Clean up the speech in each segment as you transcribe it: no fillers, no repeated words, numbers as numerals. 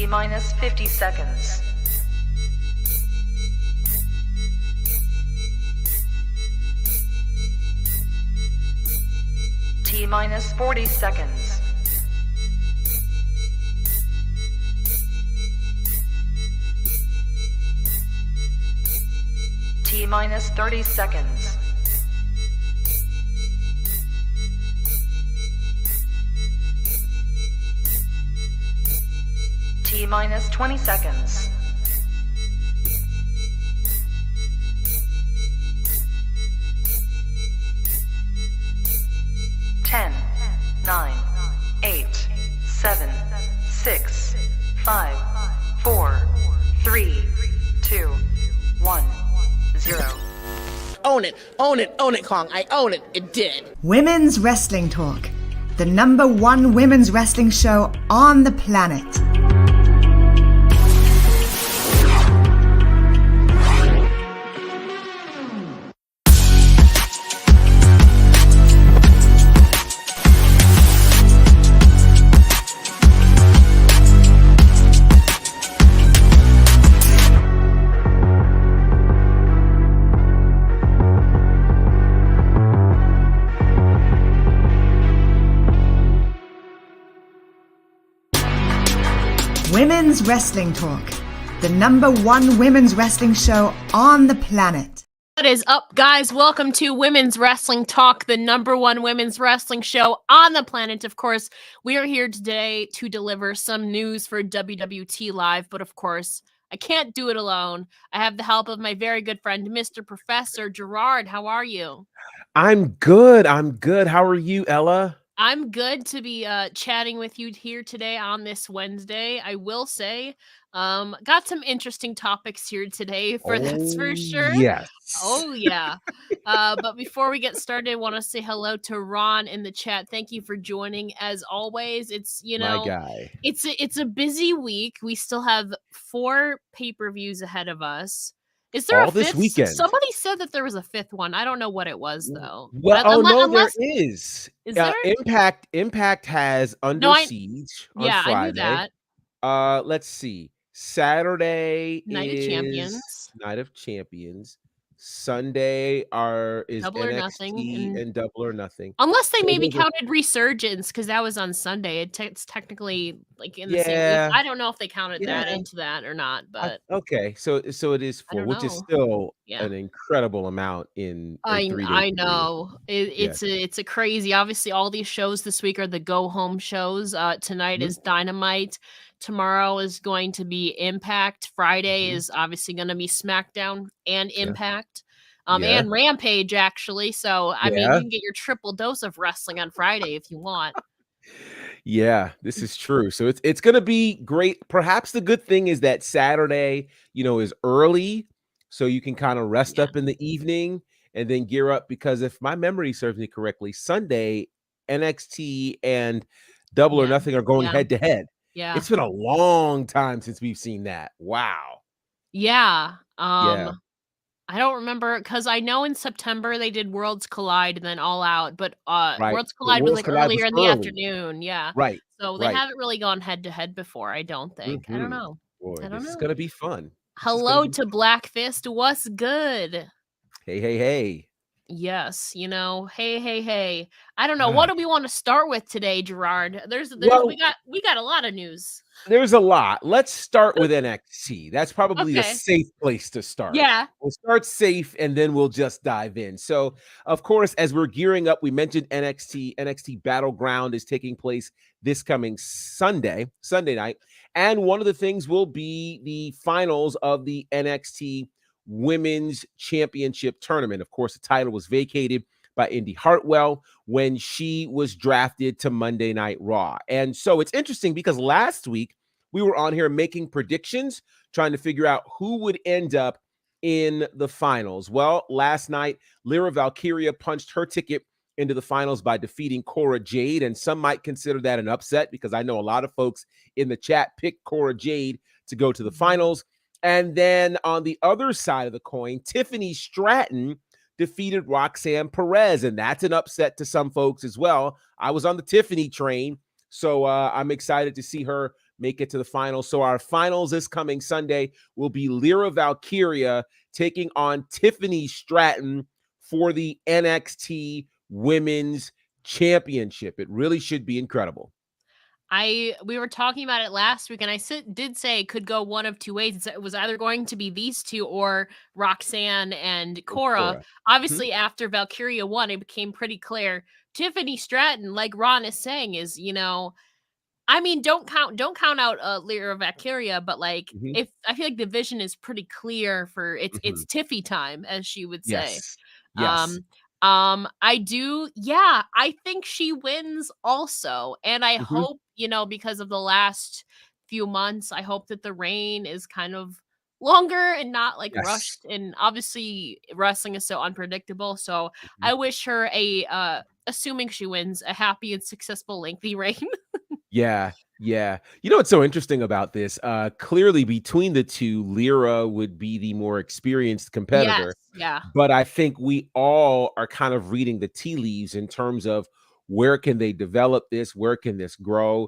T minus 50 seconds. T minus 40 seconds. T minus 30 seconds. T minus 20 seconds. Ten, 9, 8, 7, 6, 5, 4, 3, 2, 1, 0. Own it, own it, own it, Kong. I own it. It did. Women's Wrestling Talk, the #1 women's wrestling show on the planet. Women's Wrestling Talk, the #1 women's wrestling show on the planet. What is up, guys? Welcome to Women's Wrestling Talk, the #1 women's wrestling show on the planet. Of course, we are here today to deliver some news for WWT Live, but of course, I can't do it alone. I have the help of my very good friend, Mr. Professor Gerard. How are you? I'm good. How are you, Ella? I'm good to be chatting with you here today on this Wednesday. I will say, got some interesting topics here today that's for sure. Yes. Oh yeah. But before we get started, I want to say hello to Ron in the chat. Thank you for joining as always. It's my guy. It's a busy week. We still have 4 pay-per-views ahead of us. Is there all a fifth? This weekend? Somebody said that there was a 5th one. I don't know what it was though. Well, there is. Is there? Impact has Under Siege on Friday. I knew that. Let's see. Saturday Night of Champions. Sunday is Double or NXT Nothing and Double or Nothing. Unless they maybe counted Resurgence because that was on Sunday. It's technically like in the same week. I don't know if they counted that into that or not, but okay, so it is 4, which is still an incredible amount in 3 days. I know it's a crazy. Obviously, all these shows this week are the go home shows. Tonight is Dynamite. Tomorrow is going to be Impact. Friday is obviously going to be SmackDown and Impact. And Rampage, actually. So, I mean, you can get your triple dose of wrestling on Friday if you want. Yeah, this is true. So it's going to be great. Perhaps the good thing is that Saturday, is early, so you can kind of rest up in the evening and then gear up. Because if my memory serves me correctly, Sunday, NXT and Double or Nothing are going head to head. Yeah. It's been a long time since we've seen that. Wow. Yeah. I don't remember because I know in September they did Worlds Collide and then All Out, but Worlds Collide was like earlier in the afternoon. Yeah. Right. So they haven't really gone head to head before, I don't think. I don't know. Boy, this is gonna be fun. Hello to Black Fist. What's good? Hey. Yes, hey. I don't know. What do we want to start with today, Gerard? We got a lot of news. There's a lot. Let's start with NXT. That's probably a safe place to start. Yeah. We'll start safe and then we'll just dive in. So, of course, as we're gearing up, we mentioned NXT. NXT Battleground is taking place this coming Sunday night. And one of the things will be the finals of the NXT Women's Championship Tournament. Of course, the title was vacated by Indy Hartwell when she was drafted to Monday Night Raw. And so it's interesting because last week we were on here making predictions, trying to figure out who would end up in the finals. Well, last night, Lyra Valkyria punched her ticket into the finals by defeating Cora Jade. And some might consider that an upset because I know a lot of folks in the chat picked Cora Jade to go to the finals. And then on the other side of the coin, Tiffany Stratton defeated Roxanne Perez, and that's an upset to some folks as well. I was on the Tiffany train, so I'm excited to see her make it to the finals. So our finals this coming Sunday will be Lyra Valkyria taking on Tiffany Stratton for the NXT Women's Championship. It really should be incredible. We were talking about it last week, and I did say it could go one of two ways. It was either going to be these two or Roxanne and Cora. Obviously, after Valkyria won, it became pretty clear. Tiffany Stratton, like Ron is saying, is, I mean, don't count out Lyra Valkyria, but like if I feel like the vision is pretty clear for it's Tiffy time, as she would say. Yes. I think she wins also. And I hope, because of the last few months, I hope that the reign is kind of longer and not like rushed. And obviously wrestling is so unpredictable. So I wish her assuming she wins, a happy and successful lengthy reign. Yeah. You know what's so interesting about this? Clearly, between the two, Lyra would be the more experienced competitor. Yes, yeah. But I think we all are kind of reading the tea leaves in terms of where can they develop this? Where can this grow?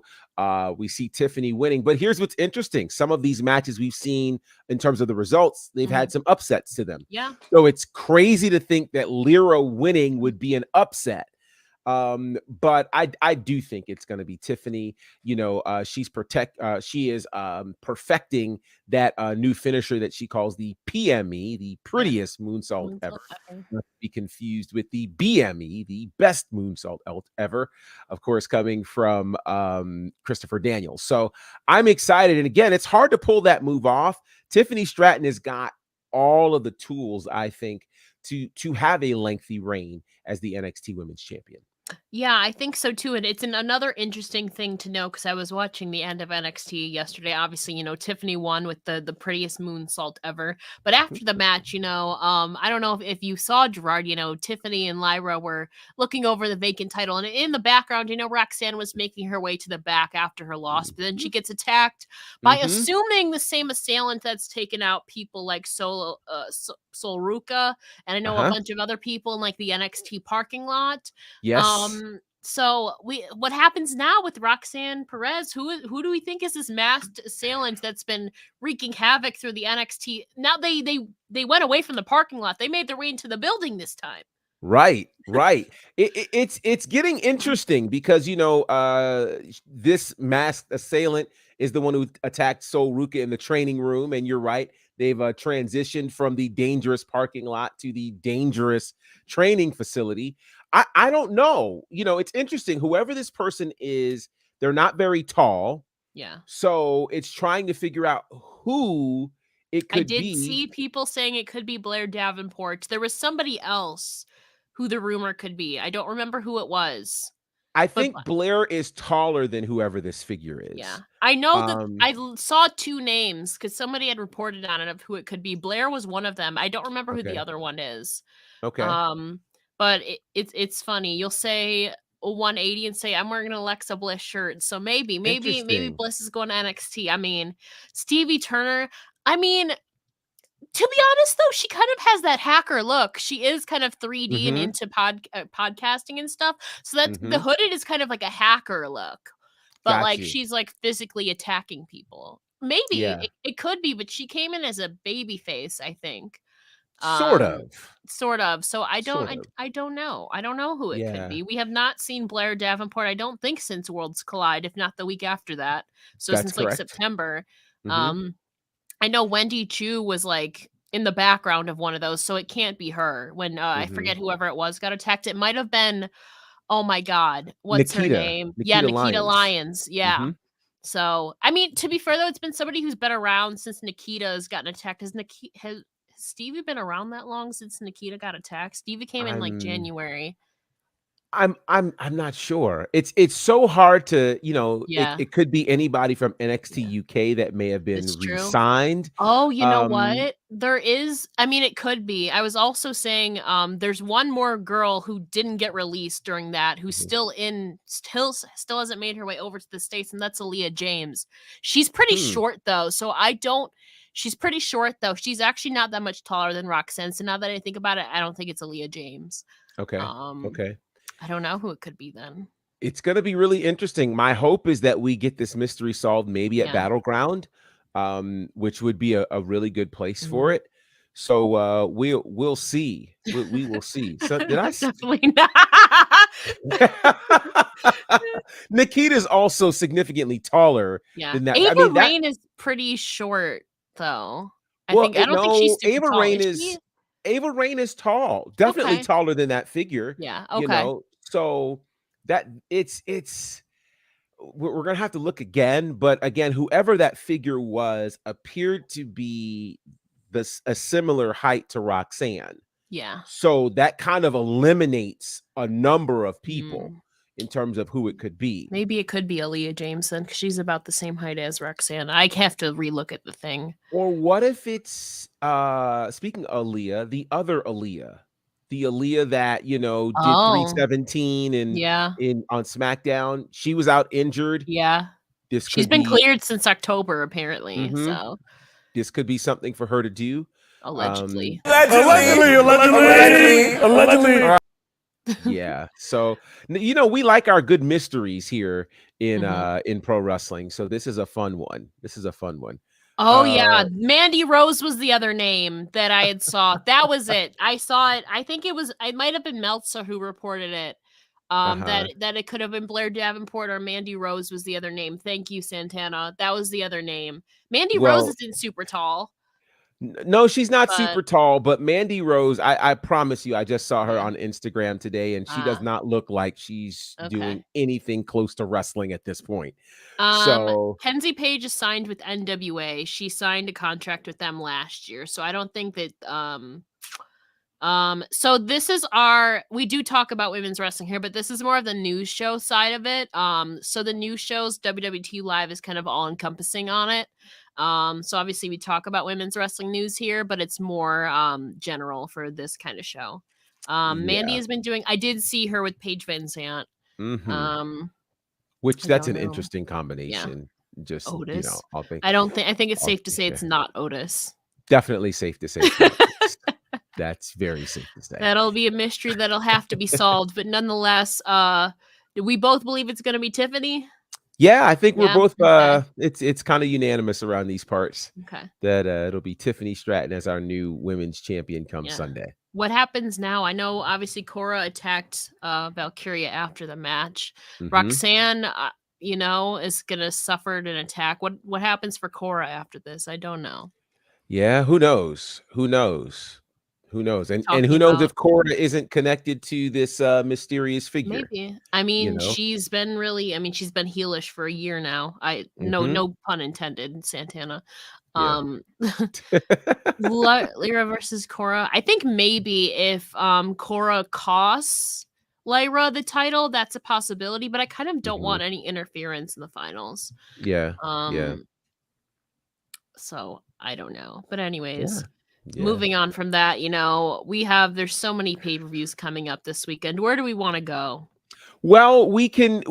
We see Tiffany winning. But here's what's interesting. Some of these matches we've seen in terms of the results, they've had some upsets to them. Yeah. So it's crazy to think that Lyra winning would be an upset. But I do think it's going to be Tiffany. She is perfecting that new finisher that she calls the PME, the prettiest moonsault ever. Not to be confused with the BME, the best moonsault ever, of course, coming from Christopher Daniels. So I'm excited. And again, it's hard to pull that move off. Tiffany Stratton has got all of the tools, I think, to have a lengthy reign as the NXT Women's Champion. Yeah, I think so too. And it's another interesting thing to know because I was watching the end of NXT yesterday. Obviously, Tiffany won with the prettiest moonsault ever. But after the match, I don't know if you saw Gerard, Tiffany and Lyra were looking over the vacant title. And in the background, Roxanne was making her way to the back after her loss. But then she gets attacked by assuming the same assailant that's taken out people like Sol Ruca. And I know a bunch of other people in like the NXT parking lot. Yes. So what happens now with Roxanne Perez? Who do we think is this masked assailant that's been wreaking havoc through the NXT? Now they went away from the parking lot. They made their way into the building this time. Right. It's getting interesting because this masked assailant is the one who attacked Sol Ruca in the training room, and you're right. They've transitioned from the dangerous parking lot to the dangerous training facility. I don't know. It's interesting. Whoever this person is, they're not very tall. Yeah. So it's trying to figure out who it could be. I did see people saying it could be Blair Davenport. There was somebody else who the rumor could be. I don't remember who it was. I think Blair is taller than whoever this figure is. Yeah. I know that I saw two names because somebody had reported on it of who it could be. Blair was one of them. I don't remember who the other one is. Okay. But it's funny. You'll say a 180 and say, I'm wearing an Alexa Bliss shirt. So maybe Bliss is going to NXT. I mean, Stevie Turner, to be honest, though, she kind of has that hacker look. She is kind of 3D and into podcasting and stuff. So that's the hooded is kind of like a hacker look. But like she's like physically attacking people. Maybe it could be, but she came in as a baby face, I think. Sort of. So I don't know. I don't know who it could be. We have not seen Blair Davenport, I don't think, since Worlds Collide, if not the week after that. So That's since correct. like September. I know Wendy Chu was like in the background of one of those, so it can't be her. When I forget whoever it was got attacked. It might have been, oh my God, what's her name? Nikita Lyons. Yeah. So I mean, to be fair though, it's been somebody who's been around since Nikita has gotten attacked. Has Stevie been around that long since Nikita got attacked? Stevie came in like January. I'm not sure. It's so hard to, it could be anybody from NXT UK that may have been re-signed. Oh, you know what? There is, it could be. I was also saying there's one more girl who didn't get released during that, who's still hasn't made her way over to the States, and that's Aaliyah James. She's pretty short though, so she's pretty short though. She's actually not that much taller than Roxanne. So now that I think about it, I don't think it's Aaliyah James. Okay. Okay. I don't know who it could be then. It's going to be really interesting. My hope is that we get this mystery solved maybe at Yeah. Battleground, which would be a really good place for Mhm. it. So we'll see. We will see. So did I? Definitely not. Nikita's also significantly taller Yeah. than that. I Ava mean that. Raine is pretty short, though. I Well, don't think she's no, super tall. Is she? Ava Raine is tall, definitely Okay. taller than that figure. Yeah. You Okay. know, so that it's we're gonna have to look again. But again, whoever that figure was appeared to be a similar height to Roxanne. Yeah. So that kind of eliminates a number of people Mm. in terms of who it could be. Maybe it could be Aaliyah Jameson because she's about the same height as Roxanne. I have to relook at the thing. Or what if it's speaking of Aaliyah, the other Aaliyah, the Aaliyah that did Oh, 317 yeah. in on SmackDown. She was out injured. Yeah. This She's could been be cleared since October, apparently. mhm, So this could be something for her to do. allegedly. Allegedly. Yeah. So we like our good mysteries here Mhm. in pro wrestling. So this is a fun one. This is a fun one. Oh yeah, Mandy Rose was the other name that I had saw. That was it. I saw it. I think it might have been Meltzer who reported it. Uh-huh. That it could have been Blair Davenport or Mandy Rose was the other name. Thank you, Santana. That was the other name. Mandy Rose Well, isn't super tall, no, she's not but super tall, but Mandy Rose, I promise you, I just saw her yeah. on Instagram today, and she does not look like she's doing Okay. anything close to wrestling at this point. So, Kenzie Page is signed with NWA. She signed a contract with them last year, so I don't think that so this is we do talk about women's wrestling here, but this is more of the news show side of it. So the news shows WWT Live is kind of all encompassing on it. So obviously we talk about women's wrestling news here, but it's more general for this kind of show. Mandy yeah. has been I did see her with Paige Van Zandt. Mhm. Um, Which I that's don't an know. interesting Yeah, combination. Just, Otis. I think it's I'll safe to think say it's not Otis. definitely safe to say it's not Otis. That's very safe to say. That'll be a mystery that'll have to be solved, but nonetheless, do we both believe it's gonna be Tiffany? Yeah, I think we're Yeah? both Okay. it's kind of unanimous around these parts Okay. that it'll be Tiffany Stratton as our new women's champion come Yeah. Sunday. What happens now? I know obviously Cora attacked Valkyria after the match. Mhm. Roxanne, is gonna suffer an attack. What happens for Cora after this? I don't know. Yeah, who knows? Who knows? Who knows? And Talking who knows about if Cora isn't connected to this mysterious figure, maybe. I you mean, know? she's been she's been heelish for a year now. Mhm. No pun intended, Santana. Yeah. Um Lyra versus Cora. I think maybe if Cora costs Lyra the title, that's a possibility, but I kind of don't Mhm. want any interference in the finals. Yeah. Yeah. Um so I don't know. But Yeah. anyways, Yeah. moving on from that, there's so many pay-per-views coming up this weekend. Where do we want to go? Well, we can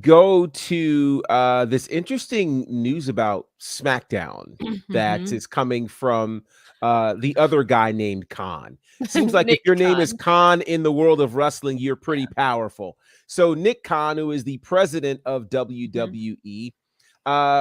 go to this interesting news about SmackDown that Mhm. is coming from the other guy named Khan. Seems like if Nick your name is Khan. Khan in the world of wrestling, you're pretty powerful. So Nick Khan, who is the president of Mhm. WWE,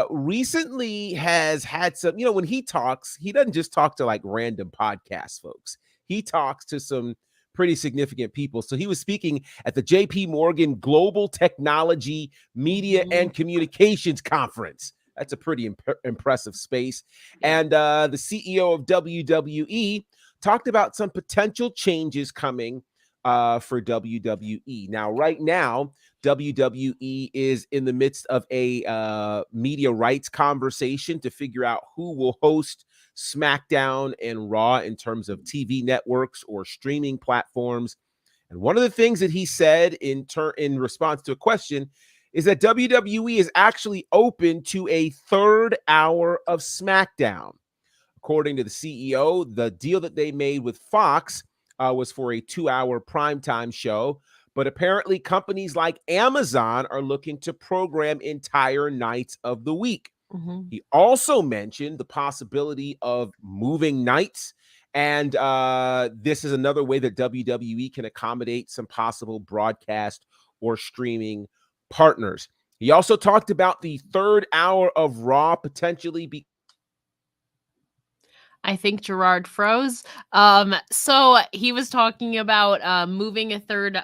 recently has had some, when he talks, he doesn't just talk to like random podcast folks. He talks to some pretty significant people. So he was speaking at the JP Morgan Global Technology, Media, Mhm. and Communications Conference. That's a pretty impressive space. Yeah. And the CEO of WWE talked about some potential changes coming for WWE. Now, right now, WWE is in the midst of a media rights conversation to figure out who will host SmackDown and Raw in terms of TV networks or streaming platforms. And one of the things that he said in response to a question is that WWE is actually open to a third hour of SmackDown. According to the CEO, the deal that they made with Fox was for a 2-hour primetime show. But apparently, companies like Amazon are looking to program entire nights of the week. Mhm. He also mentioned the possibility of moving nights. And this is another way that WWE can accommodate some possible broadcast or streaming partners. He also talked about the third hour of Raw potentially be. I think Gerard froze. So he was talking about moving a third,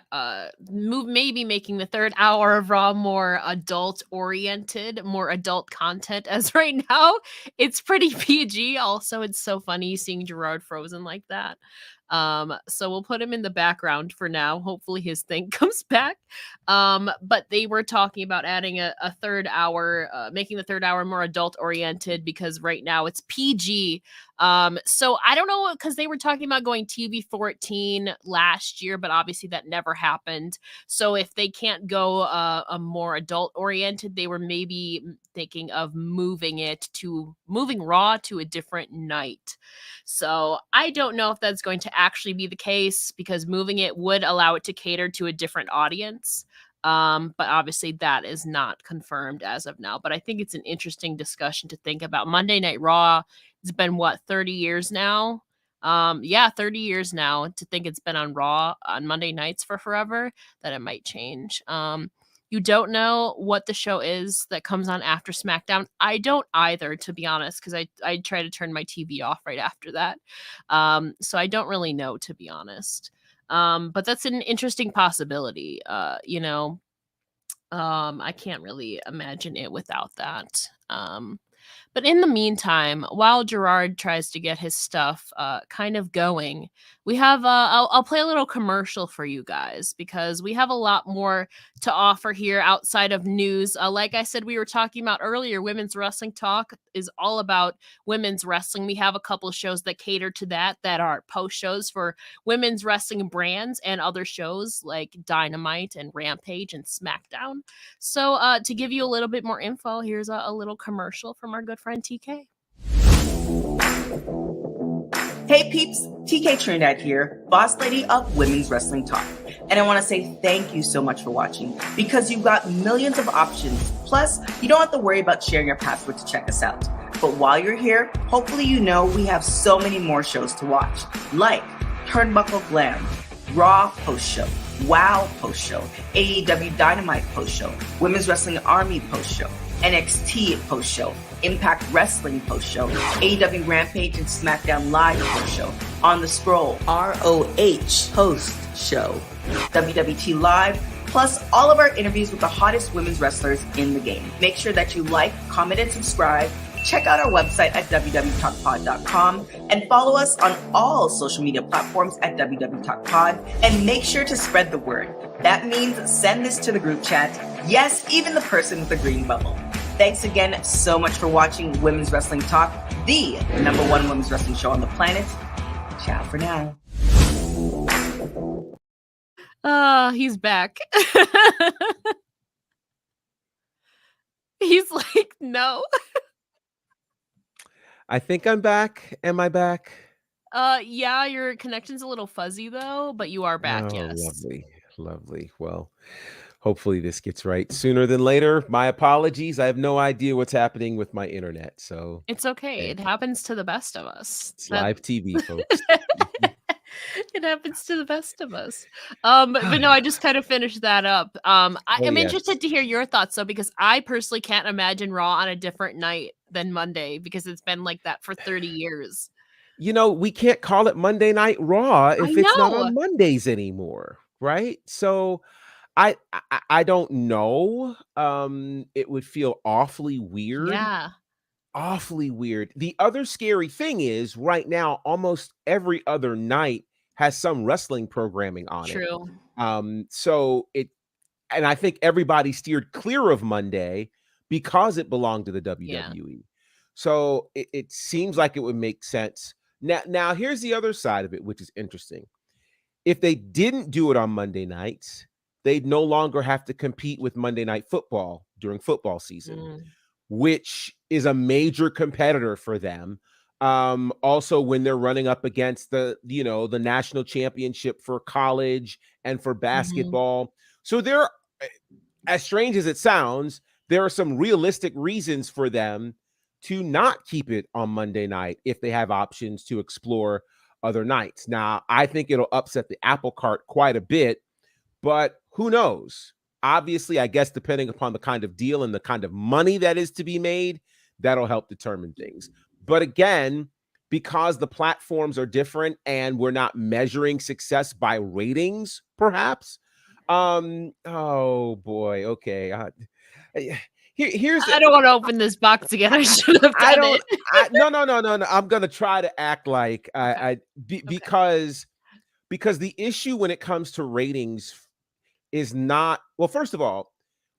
maybe making the third hour of Raw more adult oriented, more adult content. As right now, it's pretty PG. Also, it's so funny seeing Gerard frozen like that. So we'll put him in the background for now. Hopefully his thing comes back. But they were talking about adding a third hour, making the third hour more adult oriented because right now it's PG. So I don't know because they were talking about going TV-14 last year, but obviously that never happened. So if they can't go a more adult oriented, they were maybe thinking of moving Raw to a different night. So I don't know if that's going to actually be the case because moving it would allow it to cater to a different audience. But obviously that is not confirmed as of now. But I think it's an interesting discussion to think about. Monday Night Raw, it's been what, 30 years now? 30 years now. To think it's been on Raw on Monday nights for forever, that it might change. You don't know what the show is that comes on after SmackDown. I don't either, to be honest, because I try to turn my TV off right after that. So I don't really know, to be honest. But that's an interesting possibility. I can't really imagine it without that. But in the meantime, while Gerard tries to get his stuff kind of going, we have I'll play a little commercial for you guys because we have a lot more to offer here outside of news. Like I said, we were talking about earlier, Women's Wrestling Talk is all about women's wrestling. We have a couple of shows that cater to that are post shows for women's wrestling brands and other shows like Dynamite and Rampage and SmackDown. So to give you a little bit more info, here's a little commercial from our good friend TK. Hey peeps, TK Trinidad here, boss lady of Women's Wrestling Talk. And I want to say thank you so much for watching because you've got millions of options. Plus, you don't have to worry about sharing your password to check us out. But while you're here, hopefully you know we have so many more shows to watch, like Turnbuckle Glam, Raw Post-Show, WoW Post-Show, AEW Dynamite Post-Show, Women's Wrestling Army Post-Show, NXT Post-Show, Impact Wrestling Post-Show, AEW Rampage and SmackDown Live Post-Show, On the Scroll, ROH Post-Show, WWT Live, plus all of our interviews with the hottest women's wrestlers in the game. Make sure that you like, comment, and subscribe. Check out our website at www.talkpod.com and follow us on all social media platforms at www.talkpod, and make sure to spread the word. That means send this to the group chat. Yes, even the person with the green bubble. Thanks again so much for watching Women's Wrestling Talk, the #1 women's wrestling show on the planet. Ciao for now. He's back. He's like, no. I think I'm back. Am I back? Yeah, your connection's a little fuzzy though, but you are back, yes. Lovely. Well, hopefully this gets right sooner than later. My apologies. I have no idea what's happening with my internet. So it's okay. It happens to the best of us. It's live TV, folks. It happens to the best of us. But no, I just kind of finished that up. I'm interested to hear your thoughts though, because I personally can't imagine Raw on a different night than Monday because it's been like that for 30 years. We can't call it Monday Night Raw if it's not on Mondays anymore, right? So I don't know. It would feel awfully weird. Yeah. Awfully weird. The other scary thing is right now, almost every other night has some wrestling programming on it. True. And I think everybody steered clear of Monday because it belonged to the WWE. Yeah. So it seems like it would make sense. Now here's the other side of it, which is interesting. If they didn't do it on Monday nights, they'd no longer have to compete with Monday Night Football during football season, which is a major competitor for them. Also, when they're running up against the national championship for college and for basketball. So there, as strange as it sounds, there are some realistic reasons for them to not keep it on Monday night if they have options to explore other nights. Now, I think it'll upset the apple cart quite a bit, but who knows? Obviously, I guess depending upon the kind of deal and the kind of money that is to be made, that'll help determine things. But again, because the platforms are different and we're not measuring success by ratings, perhaps. Oh boy, okay. Here's I don't want to open this box again. I should have I done don't. it. No. I'm gonna try to act like Okay. because the issue when it comes to ratings is not, well, first of all,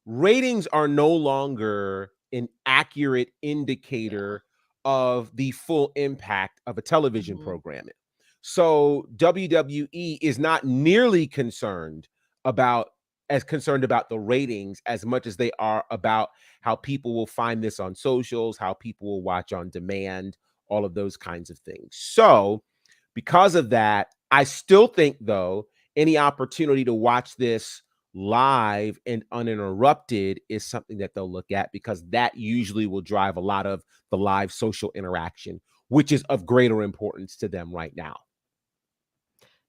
ratings are no longer an accurate Yeah. indicator of the full impact of a television Mhm. programming. So WWE is not nearly concerned about the ratings as much as they are about how people will find this on socials, how people will watch on demand, all of those kinds of things. So because of that, I still think, though, any opportunity to watch this live and uninterrupted is something that they'll look at, because that usually will drive a lot of the live social interaction, which is of greater importance to them right now.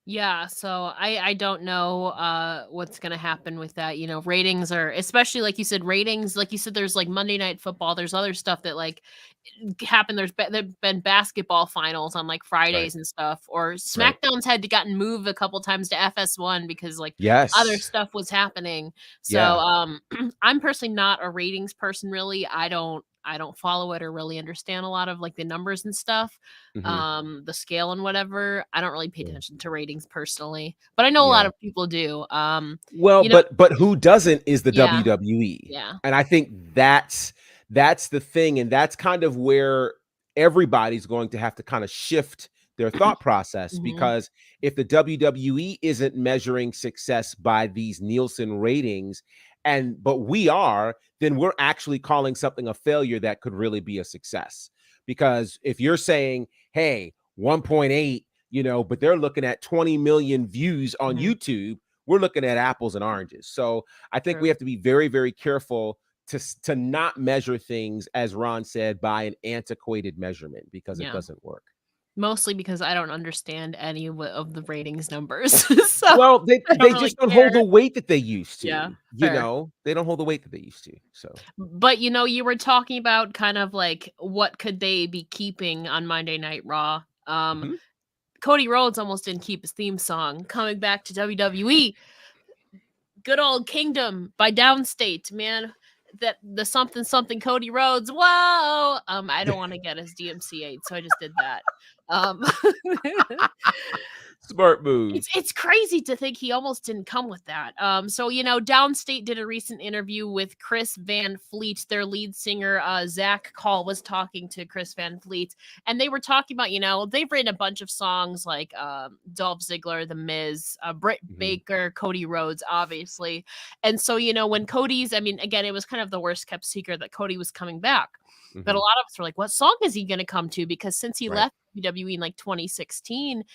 Yeah, so I don't know what's gonna happen with that. You know, ratings are, especially like you said, ratings, like you said, there's like Monday Night Football, there's other stuff that like happened. There've been basketball finals on like Right. Fridays and stuff, or Right. SmackDown's had to gotten moved a couple times to FS1 because like other Yes. stuff was happening. So Yeah. I'm personally not a ratings person really. I don't follow it or really understand a lot of like the numbers and stuff, Mhm. the scale and whatever. I don't really pay Yeah. attention to ratings personally, but I know a lot Yeah. of people do. Well, You know, but who doesn't is the yeah, WWE. yeah. And I think that's the thing, and that's kind of where everybody's going to have to kind of shift their thought process, Mhm. because if the WWE isn't measuring success by these Nielsen ratings, but we are, then we're actually calling something a failure that could really be a success. Because if you're saying, "Hey, 1.8, but they're looking at 20 million views on Mhm. YouTube," we're looking at apples and oranges. So I think we True. have to be very, very careful to not measure things, as Ron said, by an antiquated measurement, because it Yeah. doesn't work. Mostly because I don't understand any of the ratings numbers, so Well, they I don't they really just don't hold care. the weight that they used Yeah, to. fair. They don't hold the weight that they used to. So, But, you were talking about kind of like what could they be keeping on Monday Night Raw. mhm. Cody Rhodes almost didn't keep his theme song. Coming back to WWE, Good Old Kingdom by Downstate, man. That the something something Cody Rhodes. Whoa! I don't want to get his DMCA, so I just did that. Um Smart move. It's crazy to think he almost didn't come with that. So Downstate did a recent interview with Chris Van Fleet, their lead singer. Zach Call was talking to Chris Van Fleet, and they were talking about they've written a bunch of songs like Dolph Ziggler, The Miz, Britt Mhm. Baker, Cody Rhodes, obviously. And so when Cody's, I mean, again, it was kind of the worst kept secret that Cody was coming back. But a Mhm. lot of us were like, what song is he going to come to? Because since he Right. left WWE in like 2016,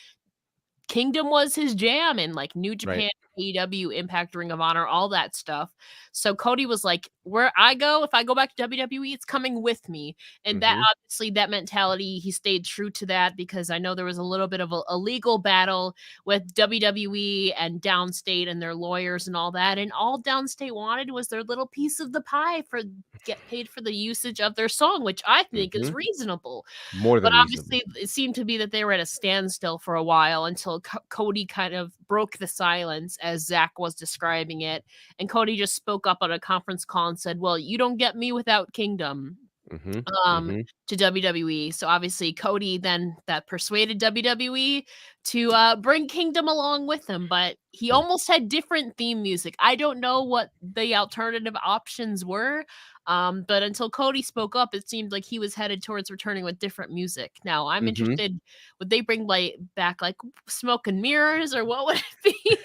Kingdom was his jam, and like New Right. Japan, AEW, Impact, Ring of Honor, all that stuff. So Cody was like, "Where I go, if I go back to WWE, it's coming with me." And that Mhm. obviously that mentality, he stayed true to that, because I know there was a little bit of a legal battle with WWE and Downstate and their lawyers and all that. And all Downstate wanted was their little piece of the pie for get paid for the usage of their song, which I think is Mhm. reasonable. More But than reasonable. obviously, it seemed to be that they were at a standstill for a while until Cody kind of broke the silence, as Zach was describing it. And Cody just spoke up on a conference call and said, "Well, you don't get me without Kingdom." Mhm. um Mhm. to WWE. So obviously Cody then that persuaded WWE to bring Kingdom along with him, but he Yeah. almost had different theme music. I don't know what the alternative options were. But until Cody spoke up, it seemed like he was headed towards returning with different music. Now I'm Mhm. interested, would they bring like back like Smoke and Mirrors, or what would it be?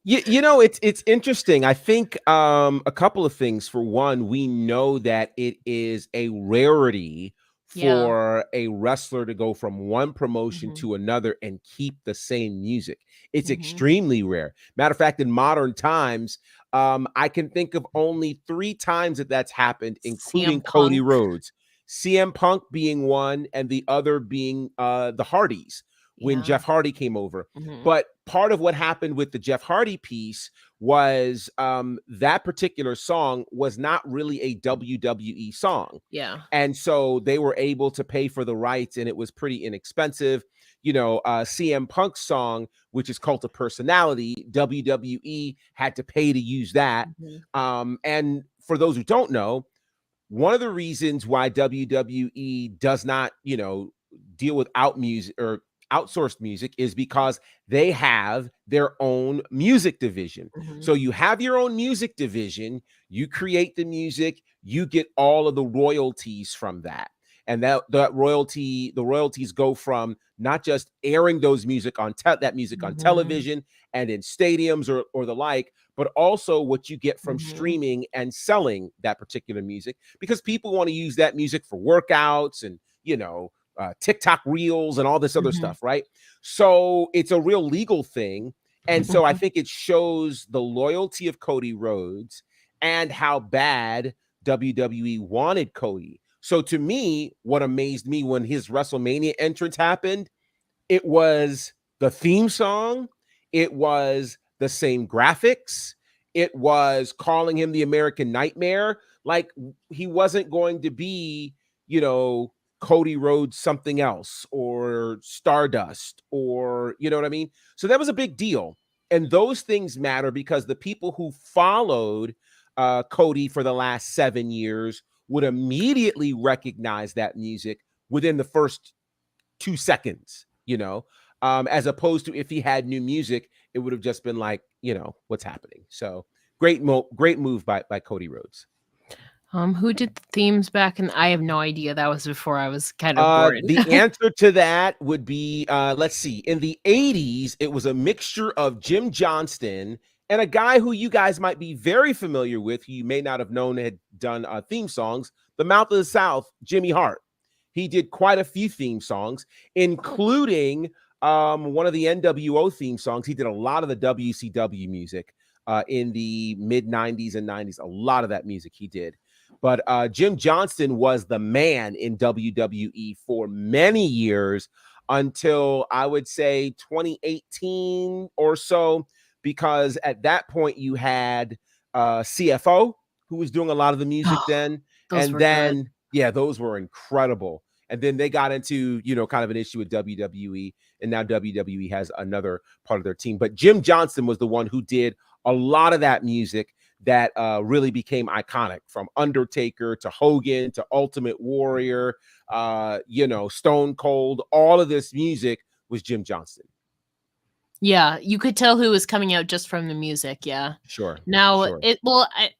It's interesting. I think a couple of things. For one, we know that it is a rarity Yeah. for a wrestler to go from one promotion Hmm. to another and keep the same music. It's Hmm. extremely rare. Matter of fact, in modern times, I can think of only 3 times that that's happened, including CM Cody Punk. Rhodes. CM Punk being one, and the other being the Hardys, when Yeah. Jeff Hardy came over. Mhm. But part of what happened with the Jeff Hardy piece was that particular song was not really a WWE song. Yeah. And so they were able to pay for the rights, and it was pretty inexpensive. CM Punk's song, which is Cult of Personality, WWE had to pay to use that. Mhm. And for those who don't know, one of the reasons why WWE does not, deal with out music or outsourced music is because they have their own music division. Mhm. So you have your own music division, you create the music, you get all of the royalties from that. And the royalties go from not just airing those music on that music on Mhm. television and in stadiums or the like, but also what you get from Mhm. streaming and selling that particular music, because people want to use that music for workouts and TikTok reels and all this other Mhm. stuff, right? So it's a real legal thing. And so I think it shows the loyalty of Cody Rhodes and how bad WWE wanted Cody. So to me, what amazed me when his WrestleMania entrance happened, it was the theme song, it was the same graphics, it was calling him the American Nightmare. Like, he wasn't going to be, Cody Rhodes something else or Stardust, or you know what I mean? So that was a big deal. And those things matter because the people who followed Cody for the last 7 years would immediately recognize that music within the first 2 seconds, as opposed to if he had new music, it would have just been like, what's happening? So great move by Cody Rhodes. Who did the themes back? And I have no idea. That was before I was kind of born. The answer to that would be, let's see, in the 80s, it was a mixture of Jim Johnston and a guy who you guys might be very familiar with, who you may not have known had done theme songs, the Mouth of the South, Jimmy Hart. He did quite a few theme songs, including one of the NWO theme songs. He did a lot of the WCW music in the mid 90s and 90s. A lot of that music he did. But Jim Johnston was the man in WWE for many years until I would say 2018 or so, because at that point you had CFO, who was doing a lot of the music then. Those And were then, good. yeah, those were incredible. And then they got into, kind of an issue with WWE, and now WWE has another part of their team. But Jim Johnston was the one who did a lot of that music that really became iconic, from Undertaker to Hogan to Ultimate Warrior, Stone Cold. All of this music was Jim Johnston. Yeah, you could tell who was coming out just from the music. Yeah. Sure. Now sure.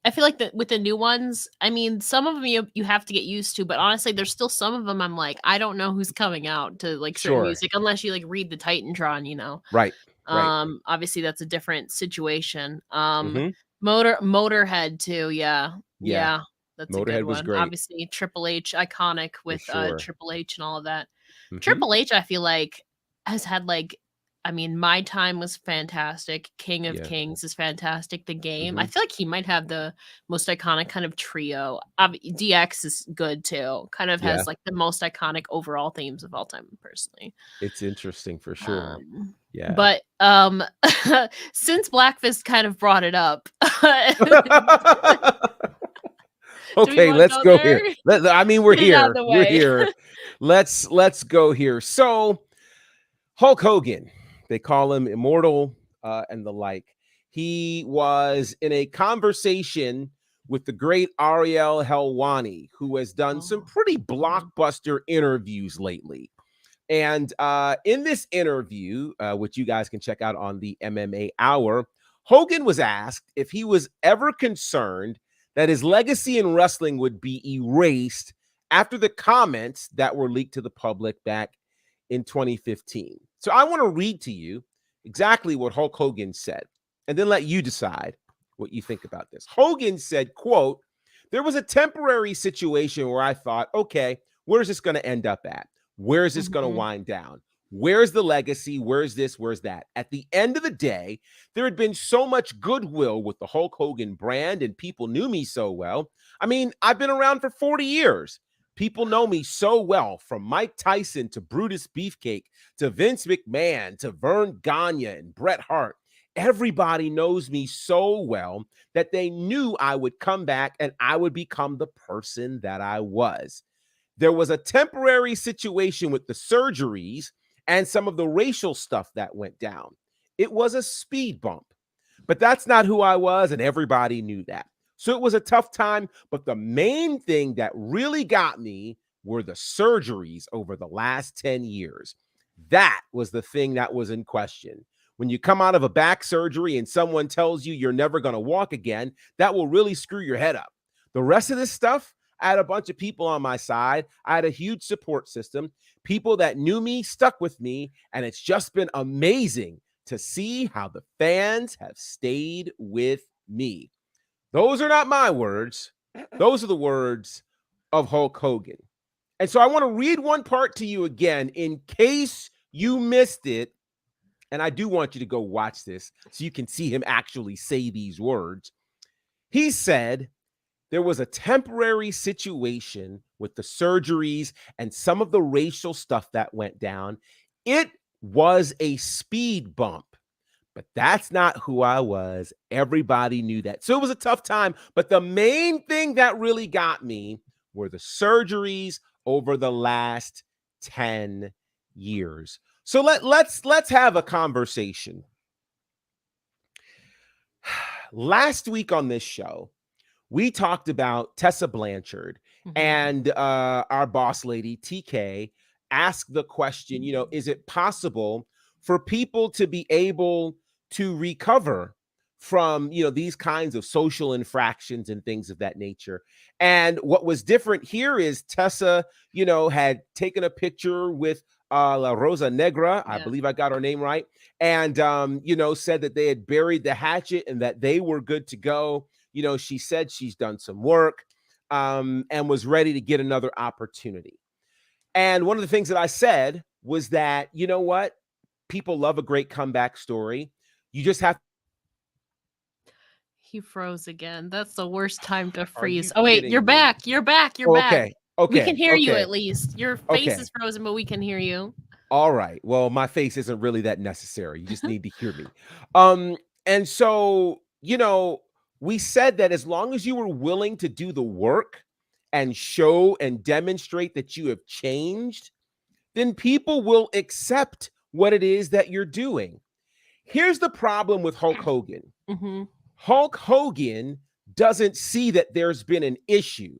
I feel like that with the new ones, I mean, some of them you have to get used to, but honestly, there's still some of them I'm like, I don't know who's coming out to like certain Sure. music unless you like read the Titantron, Right. Obviously that's a different situation. Mhm. Motorhead too, yeah. Yeah. Yeah. That's a Motorhead good was one. great. Obviously Triple H, iconic with sure. Triple H and all of that. Mhm. Triple H, I feel like, has had like, I mean, My Time was fantastic. King of Yeah. Kings is fantastic. The Game, I Mhm. feel like he might have the most iconic kind of trio. DX is good too. Kind of Yeah. has like the most iconic overall themes of all time, personally. It's interesting for sure. Yeah. But since Blackfist kind of brought it up, Okay, wanna let's go go here. there? I mean, we're Get it out here. of the We're way. here. Let's go here. So Hulk Hogan, they call him Immortal and the like. He was in a conversation with the great Ariel Helwani, who has done some pretty blockbuster interviews lately. And in this interview, which you guys can check out on the MMA Hour, Hogan was asked if he was ever concerned that his legacy in wrestling would be erased after the comments that were leaked to the public back in 2015. So I want to read to you exactly what Hulk Hogan said, and then let you decide what you think about this. Hogan said, quote, "There was a temporary situation where I thought, okay, where's this going to end up at? Where is this going to wind down? Where's the legacy? Where's this? Where's that?" At the end of the day, there had been so much goodwill with the Hulk Hogan brand, and people knew me so well. I mean, I've been around for 40 years. People know me so well, from Mike Tyson to Brutus Beefcake to Vince McMahon to Vern Gagne and Bret Hart. Everybody knows me so well that they knew I would come back and I would become the person that I was. There was a temporary situation with the surgeries and some of the racial stuff that went down. It was a speed bump, but that's not who I was, and everybody knew that. So it was a tough time, but the main thing that really got me were the surgeries over the last 10 years. That was the thing that was in question. When you come out of a back surgery and someone tells you you're never going to walk again, that will really screw your head up. The rest of this stuff, I had a bunch of people on my side. I had a huge support system. People that knew me stuck with me, and it's just been amazing to see how the fans have stayed with me. Those are not my words. Those are the words of Hulk Hogan. And so I want to read one part to you again in case you missed it. And I do want you to go watch this so you can see him actually say these words. He said, there was a temporary situation with the surgeries and some of the racial stuff that went down. It was a speed bump, but that's not who I was. Everybody knew that. So it was a tough time, but the main thing that really got me were the surgeries over the last 10 years. So let's have a conversation. Last week on this show, we talked about Tessa Blanchard, and our boss lady, TK, asked the question, is it possible for people to be able to recover from, these kinds of social infractions and things of that nature? And what was different here is Tessa, had taken a picture with La Rosa Negra. I believe I got her name right. And, said that they had buried the hatchet and that they were good to go. She said she's done some work and was ready to get another opportunity. And one of the things that I said was that, you know what? People love a great comeback story. You just have. He froze again. That's the worst time to Are freeze. you Oh, wait, kidding you're me? back. You're back. You're back. Okay. We can hear you okay. at least. Your face Okay. is frozen, but we can hear you. All right. Well, my face isn't really that necessary. You just need to hear me. And so, we said that as long as you were willing to do the work and show and demonstrate that you have changed, then people will accept what it is that you're doing. Here's the problem with Hulk Hogan. Hulk Hogan doesn't see that there's been an issue.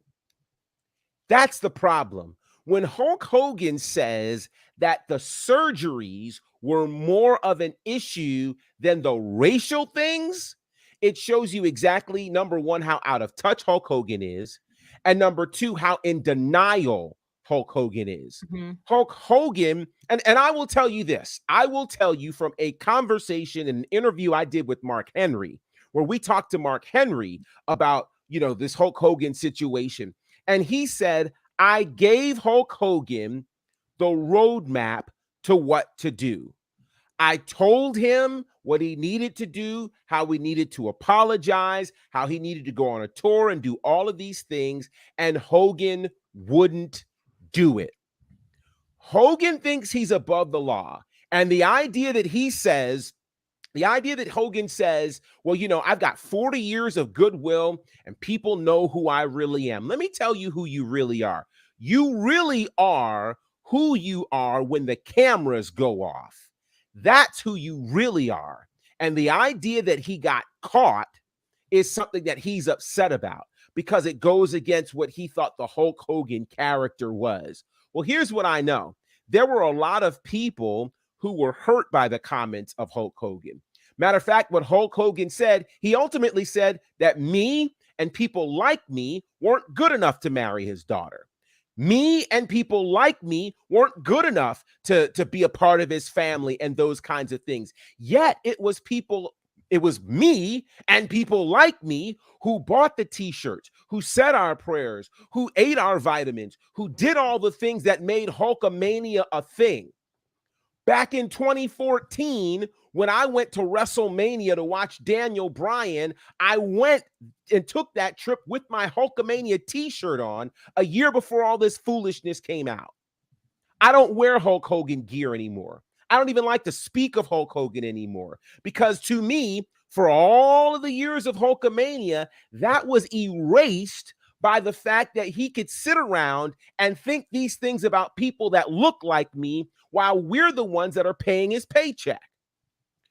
That's the problem. When Hulk Hogan says that the surgeries were more of an issue than the racial things, it shows you exactly, number one, how out of touch Hulk Hogan is, and number two, how in denial Hulk Hogan is. Hulk Hogan, and I will tell you this, I will tell you from a conversation, an interview I did with Mark Henry, where we talked to Mark Henry about, this Hulk Hogan situation. And he said, I gave Hulk Hogan the roadmap to what to do. I told him what he needed to do, how we needed to apologize, how he needed to go on a tour and do all of these things, and Hogan wouldn't do it. Hogan thinks he's above the law, and the idea that Hogan says, well, I've got 40 years of goodwill and people know who I really am. Let me tell you who you really are. You really are who you are when the cameras go off. That's who you really are. And the idea that he got caught is something that he's upset about because it goes against what he thought the Hulk Hogan character was. Well, here's what I know. There were a lot of people who were hurt by the comments of Hulk Hogan. Matter of fact, what Hulk Hogan said, he ultimately said that me and people like me weren't good enough to marry his daughter. Me and people like me weren't good enough to be a part of his family and those kinds of things. Yet it was me and people like me who bought the t-shirts, who said our prayers, who ate our vitamins, who did all the things that made Hulkamania a thing. Back in 2014, when I went to WrestleMania to watch Daniel Bryan, I went and took that trip with my Hulkamania t-shirt on a year before all this foolishness came out. I don't wear Hulk Hogan gear anymore. I don't even like to speak of Hulk Hogan anymore because to me, for all of the years of Hulkamania, that was erased by the fact that he could sit around and think these things about people that look like me while we're the ones that are paying his paycheck.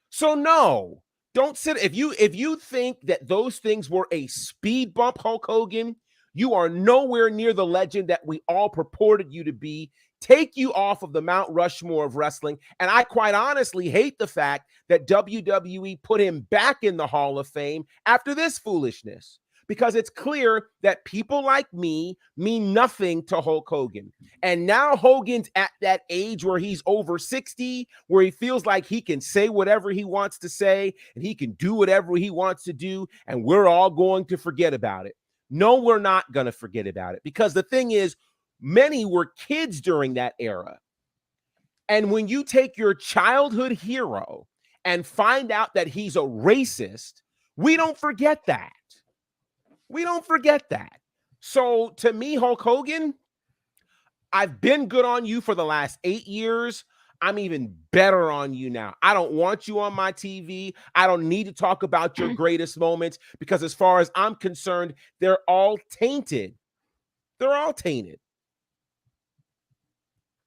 So no, don't sit. If you think that those things were a speed bump, Hulk Hogan, you are nowhere near the legend that we all purported you to be. Take you off of the Mount Rushmore of wrestling. And I quite honestly hate the fact that WWE put him back in the Hall of Fame after this foolishness, because it's clear that people like me mean nothing to Hulk Hogan. And now Hogan's at that age where he's over 60, where he feels like he can say whatever he wants to say and he can do whatever he wants to do, and we're all going to forget about it. No, we're not going to forget about it, because the thing is, many were kids during that era. And when you take your childhood hero and find out that he's a racist, we don't forget that. We don't forget that. So to me, Hulk Hogan, I've been good on you for the last 8 years. I'm even better on you now. I don't want you on my TV. I don't need to talk about your greatest moments, because as far as I'm concerned, they're all tainted. They're all tainted.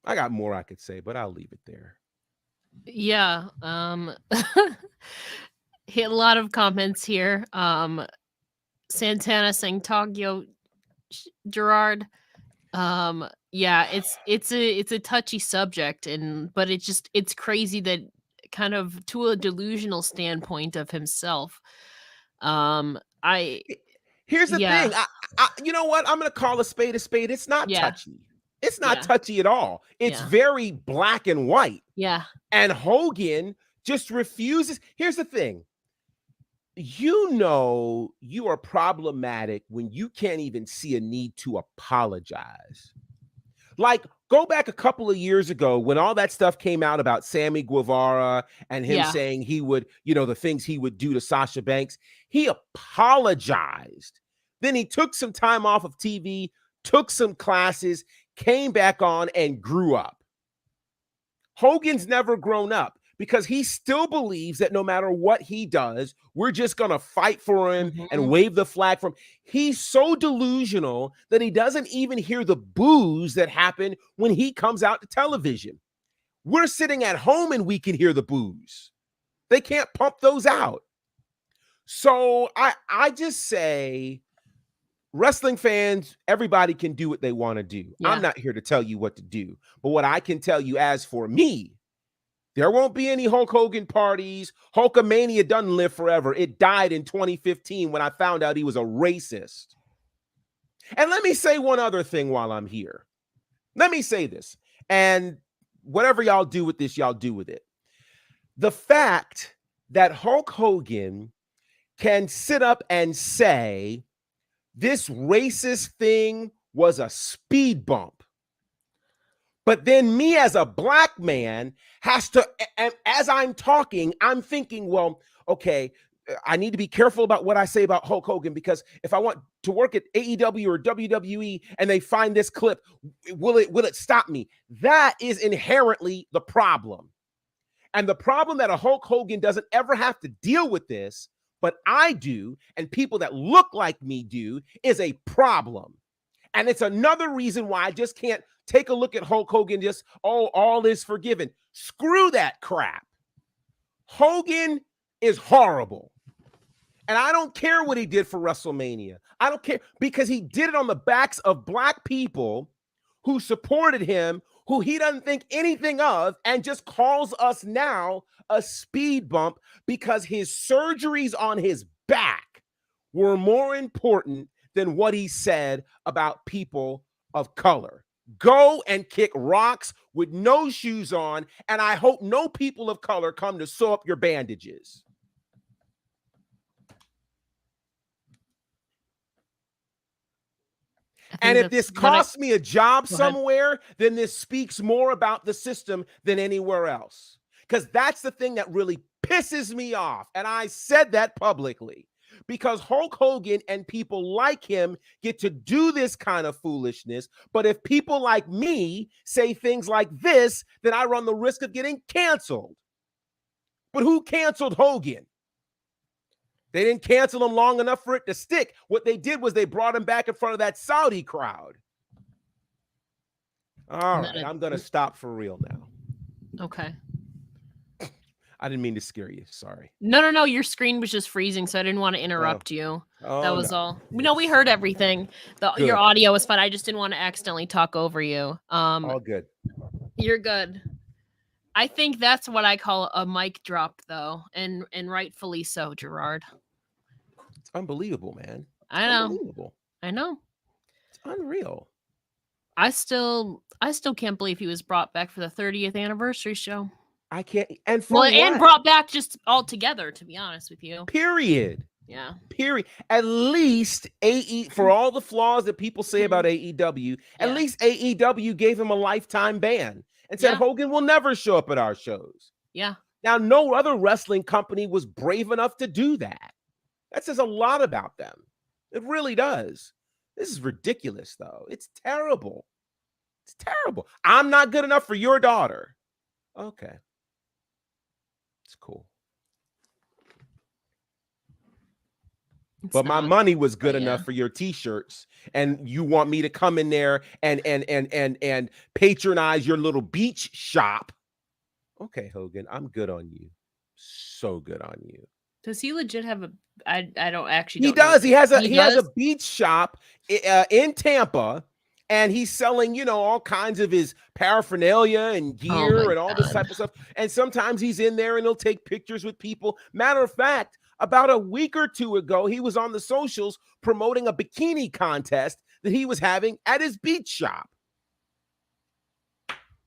I got more I could say, but I'll leave it there. Yeah. Hit a lot of comments here. Santana saying Tokyo Gerard. Yeah, it's a touchy subject, but it's crazy that kind of to a delusional standpoint of himself. Here's the thing. You know what? I'm going to call a spade a spade. It's not touchy. It's not touchy at all. It's very black and white. Yeah. And Hogan just refuses. Here's the thing. You know you are problematic when you can't even see a need to apologize. Like, go back a couple of years ago when all that stuff came out about Sammy Guevara and him saying he would, the things he would do to Sasha Banks. He apologized. Then he took some time off of TV, took some classes, came back on and grew up. Hogan's never grown up because he still believes that no matter what he does, we're just going to fight for him and wave the flag for him. He's so delusional that he doesn't even hear the boos that happen when he comes out to television. We're sitting at home and we can hear the boos. They can't pump those out. So I just say, wrestling fans, everybody can do what they want to do. Yeah. I'm not here to tell you what to do. But what I can tell you, as for me, there won't be any Hulk Hogan parties. Hulkamania doesn't live forever. It died in 2015 when I found out he was a racist. And let me say one other thing while I'm here. Let me say this. And whatever y'all do with this, y'all do with it. The fact that Hulk Hogan can sit up and say this racist thing was a speed bump. But then me as a black man has to, and as I'm talking, I'm thinking, well, okay, I need to be careful about what I say about Hulk Hogan, because if I want to work at AEW or WWE and they find this clip, will it stop me? That is inherently the problem. And the problem that a Hulk Hogan doesn't ever have to deal with this, but I do, and people that look like me do, is a problem. And it's another reason why I just can't take a look at Hulk Hogan, just, all is forgiven. Screw that crap. Hogan is horrible. And I don't care what he did for WrestleMania. I don't care, because he did it on the backs of black people who supported him, who he doesn't think anything of, and just calls us now a speed bump because his surgeries on his back were more important than what he said about people of color. Go and kick rocks with no shoes on, and I hope no people of color come to sew up your bandages. And if this costs me a job Go ahead. somewhere, then this speaks more about the system than anywhere else. Because that's the thing that really pisses me off. And I said that publicly. Because Hulk Hogan and people like him get to do this kind of foolishness. But if people like me say things like this, then I run the risk of getting canceled. But who canceled Hogan? They didn't cancel him long enough for it to stick. What they did was they brought him back in front of that Saudi crowd. All right, I'm going to stop for real now. Okay. I didn't mean to scare you. Sorry. No. Your screen was just freezing, so I didn't want to interrupt you. That was all. No, we heard everything. Your audio was fine. I just didn't want to accidentally talk over you. All good. You're good. I think that's what I call a mic drop, though, and rightfully so, Gerard. It's unbelievable, man. I know. Unbelievable. I know. It's unreal. I still can't believe he was brought back for the 30th anniversary show. I can't. And for and brought back just all together, to be honest with you. Period. Yeah. Period. At least for all the flaws that people say about AEW, at least AEW gave him a lifetime ban and said Hogan will never show up at our shows. Yeah. Now, no other wrestling company was brave enough to do that. That says a lot about them. It really does. This is ridiculous, though. It's terrible. It's terrible. I'm not good enough for your daughter. Okay. It's cool. But my money was good enough for your t-shirts, and you want me to come in there and patronize your little beach shop. Okay, Hogan, I'm good on you. So good on you. Does he legit have a I don't actually He does. He has a beach shop in Tampa, and he's selling, all kinds of his paraphernalia and gear and all this type of stuff. And sometimes he's in there and he'll take pictures with people. Matter of fact, about a week or two ago, he was on the socials promoting a bikini contest that he was having at his beach shop.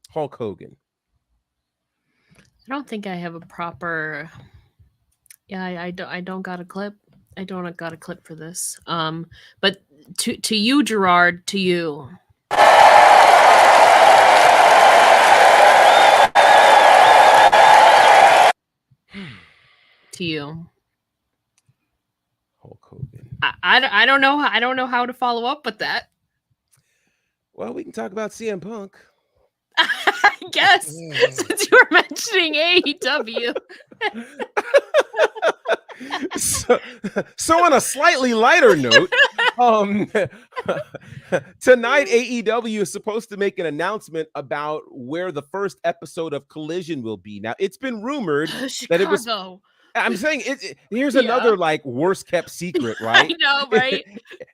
Hulk Hogan. I don't think I have a proper. Yeah, I don't got a clip. I don't got a clip for this. But to you, Gerard, to you. To you. Hulk Hogan. I don't know. I don't know how to follow up with that. Well, we can talk about CM Punk. I guess since you were mentioning AEW. So on a slightly lighter note, tonight AEW is supposed to make an announcement about where the first episode of Collision will be. Now, it's been rumored that it was. I'm saying here's another worst kept secret, right? I know, right?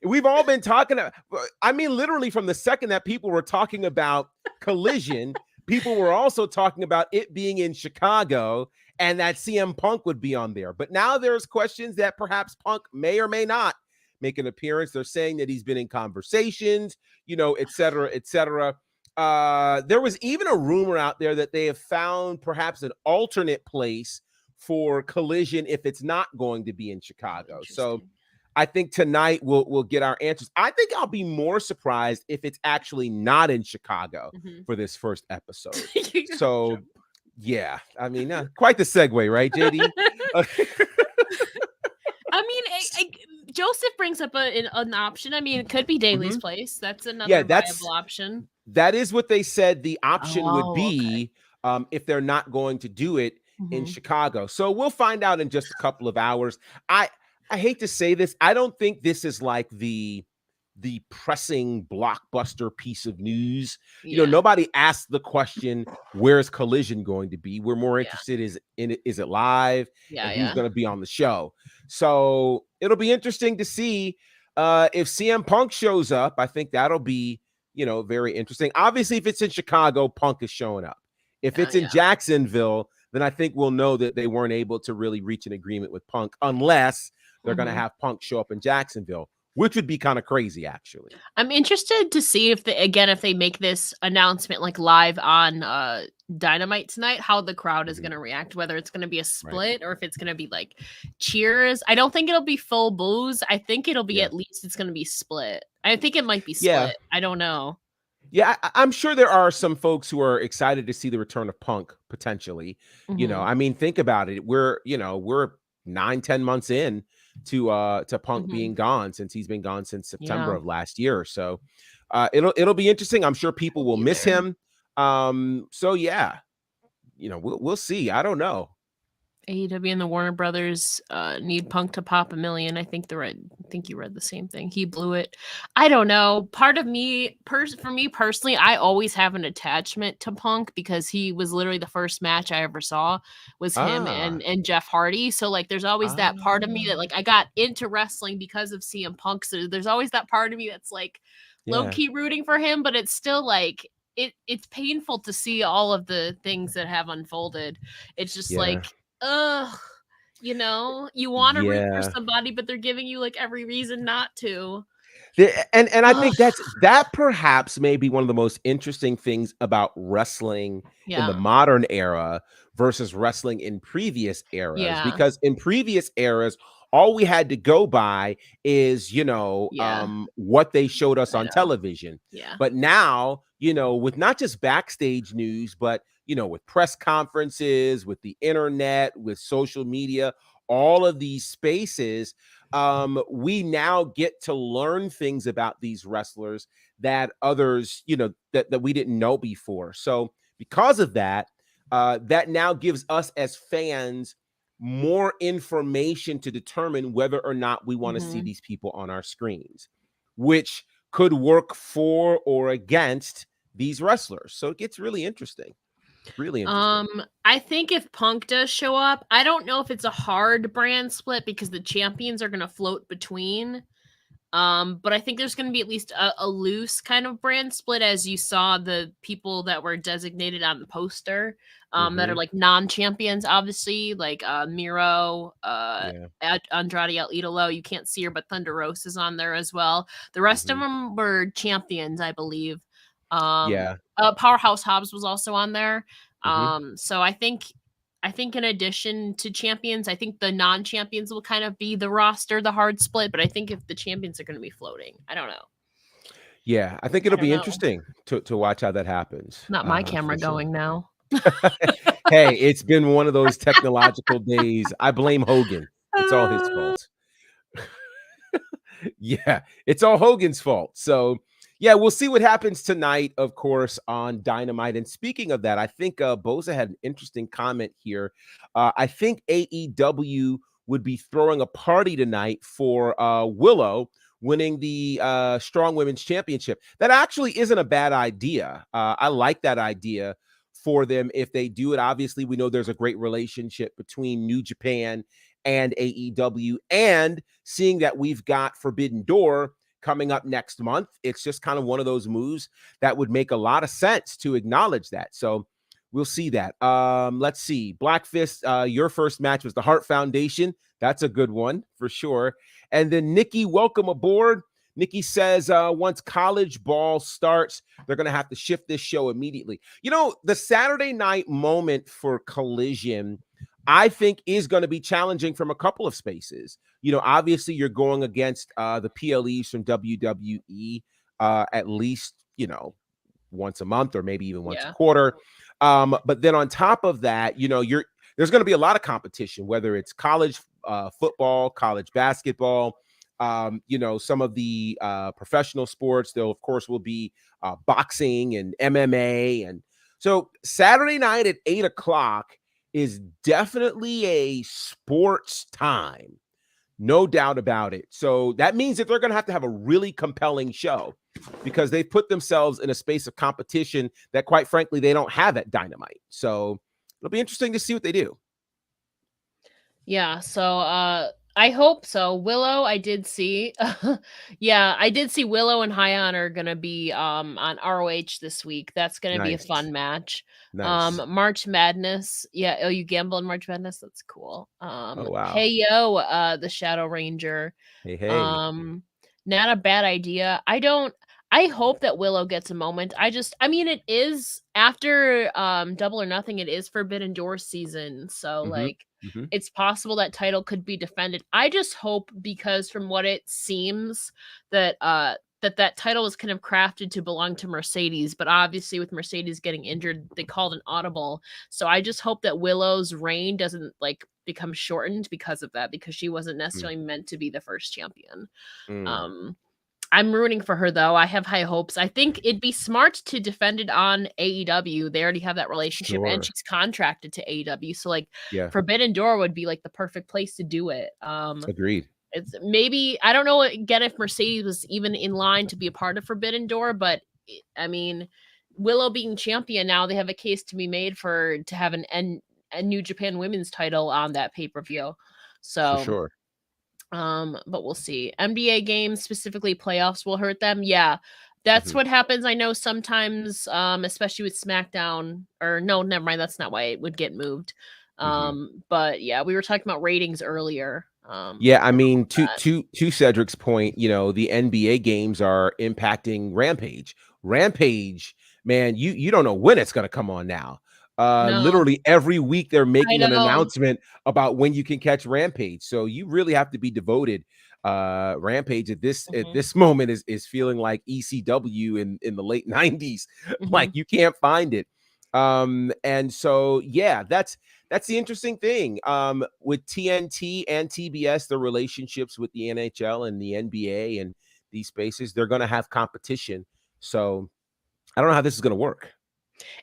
We've all been talking about, I mean, literally from the second that people were talking about Collision, people were also talking about it being in Chicago and that CM Punk would be on there. But now there's questions that perhaps Punk may or may not make an appearance. They're saying that he's been in conversations, et cetera, et cetera. There was even a rumor out there that they have found perhaps an alternate place for Collision if it's not going to be in Chicago. So I think tonight we'll get our answers. I think I'll be more surprised if it's actually not in Chicago for this first episode. So yeah, I mean, quite the segue, right, JD? I mean, Joseph brings up an option. I mean, it could be Daly's place. That's another viable option. That is what they said the option would be if they're not going to do it in Chicago. So we'll find out in just a couple of hours. I hate to say this. I don't think this is like the pressing blockbuster piece of news. Nobody asked the question, where's Collision going to be? We're more interested is it live? And who's going to be on the show? So it'll be interesting to see if CM Punk shows up. I think that'll be, very interesting. Obviously, if it's in Chicago, Punk is showing up. If it's in Jacksonville, then I think we'll know that they weren't able to really reach an agreement with Punk unless they're going to have Punk show up in Jacksonville, which would be kind of crazy, actually. I'm interested to see if they make this announcement like live on Dynamite tonight, how the crowd is going to react, whether it's going to be a split or if it's going to be like cheers. I don't think it'll be full boos. I think it'll be at least it's going to be split. I think it might be split. I don't know. Yeah, I'm sure there are some folks who are excited to see the return of Punk potentially. You know, I mean, think about it. We're 9-10 months in to Punk being gone, since he's been gone since September of last year. So it'll be interesting. I'm sure people will miss him. So yeah, we'll see. I don't know. AEW and the Warner Brothers need Punk to pop $1 million. I think you read the same thing. He blew it. I don't know. Part of me, for me personally, I always have an attachment to Punk because he was literally the first match I ever saw was him and Jeff Hardy. So like, there's always that part of me that like I got into wrestling because of CM Punk. So there's always that part of me that's like low key rooting for him, but it's still like it's painful to see all of the things that have unfolded. It's just like. Ugh, you want to root for somebody, but they're giving you like every reason not to. And I think that perhaps may be one of the most interesting things about wrestling in the modern era versus wrestling in previous eras. Because in previous eras, all we had to go by is, what they showed us on television. But now, with not just backstage news, but with press conferences, with the internet, with social media, all of these spaces, we now get to learn things about these wrestlers that others, that we didn't know before. So because of that, that now gives us as fans more information to determine whether or not we want to see these people on our screens, which could work for or against these wrestlers. So it gets really interesting. Really interesting. I think if Punk does show up, I don't know if it's a hard brand split because the champions are going to float between. But I think there's going to be at least a loose kind of brand split, as you saw the people that were designated on the poster that are like non-champions, obviously, like Miro, Andrade El Idolo. You can't see her, but Thunder Rosa is on there as well. The rest of them were champions, I believe. Powerhouse Hobbs was also on there. So I think in addition to champions, I think the non-champions will kind of be the roster, the hard split. But I think if the champions are going to be floating, I don't know. Yeah, I think it'll be interesting to watch how that happens. Not my camera going now. Hey, it's been one of those technological days. I blame Hogan. It's all his fault. Yeah, it's all Hogan's fault. So yeah, we'll see what happens tonight, of course, on Dynamite. And speaking of that, I think Boza had an interesting comment here. I think AEW would be throwing a party tonight for Willow winning the Strong Women's Championship. That actually isn't a bad idea. I like that idea for them if they do it. Obviously, we know there's a great relationship between New Japan and AEW. And seeing that we've got Forbidden Door coming up next month, it's just kind of one of those moves that would make a lot of sense to acknowledge that. So we'll see that. Let's see. Black Fist, your first match was the Hart Foundation. That's a good one for sure. And then Nikki, welcome aboard. Nikki says once college ball starts, they're going to have to shift this show immediately. The Saturday night moment for Collision, I think, is going to be challenging from a couple of spaces. Obviously you're going against the PLEs from WWE at least, once a month or maybe even once a quarter. But then on top of that, there's going to be a lot of competition, whether it's college football, college basketball, some of the professional sports. There, of course, will be boxing and MMA. And so Saturday night at 8:00 is definitely a sports time. No doubt about it. So that means that they're going to have a really compelling show because they've put themselves in a space of competition that, quite frankly, they don't have at Dynamite. So it'll be interesting to see what they do. Yeah. So I hope so. Willow, I did see. I did see Willow and Hyon are going to be on ROH this week. That's going to be a fun match. Nice. March Madness. Yeah. Oh, you gamble in March Madness? That's cool. Oh, wow. Hey, yo, the Shadow Ranger. Hey. not a bad idea. I hope that Willow gets a moment. I mean, it is after Double or Nothing, it is Forbidden Door season. So Mhm, like mhm, it's possible that title could be defended. I just hope, because from what it seems that that title was kind of crafted to belong to Mercedes, but obviously with Mercedes getting injured, they called an audible. So I just hope that Willow's reign doesn't like become shortened because of that, because she wasn't mm, necessarily meant to be the first champion. mm. Um, I'm rooting for her though. I have high hopes. I think it'd be smart to defend it on AEW. They already have that relationship, and Sure. she's contracted to AEW. So like Yeah, Forbidden Door would be like the perfect place to do it. agreed. It's maybe, I don't know again if Mercedes was even in line to be a part of Forbidden Door, but I mean, Willow being champion now, they have a case to be made for to have a New Japan Women's title on that pay per view. For So sure. but we'll see. NBA games, specifically playoffs, will hurt them. Yeah, that's Mhm, what happens. I know sometimes, especially with SmackDown, or no, never mind. That's not why it would get moved. mhm. But yeah, we were talking about ratings earlier. Yeah, I mean, About that. to Cedric's point, the NBA games are impacting Rampage. Rampage, man, you don't know when it's gonna come on now. No, Literally every week they're I making an know. announcement about when you can catch Rampage. So you really have to be devoted. Rampage at Mhm, this moment is feeling like ECW in the late 90s. Like mhm. you can't find it. And so yeah, that's the interesting thing. With TNT and TBS, the relationships with the NHL and the NBA and these spaces, they're going to have competition. So I don't know how this is going to work.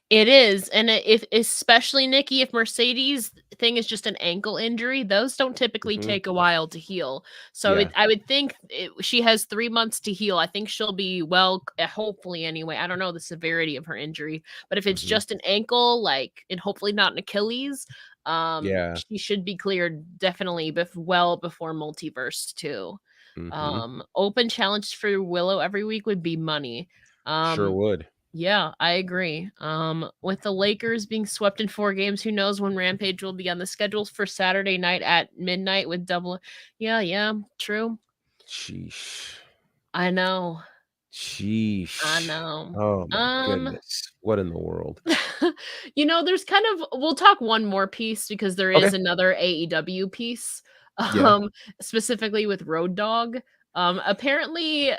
It is, and if especially Nikki, if Mercedes thing is just an ankle injury, those don't typically Mhm. take a while to heal. So Yeah. I would think she has 3 months to heal. I think she'll be well, hopefully anyway. I don't know the severity of her injury, but if it's Mhm. just an ankle, like, and hopefully not an Achilles, Yeah. she should be cleared definitely, well before Multiverse too. Mhm. Open challenge for Willow every week would be money. Sure Um, would. yeah, I agree. With the Lakers being swept in 4 games, who knows when Rampage will be on the schedules for Saturday night at midnight with double. Yeah, yeah, true. Sheesh. I know. I Sheesh. know. Oh my Um, goodness. What in the world? there's kind of, we'll talk one more piece because there Okay. is another AEW piece, Yeah. specifically with Road Dogg. Apparently,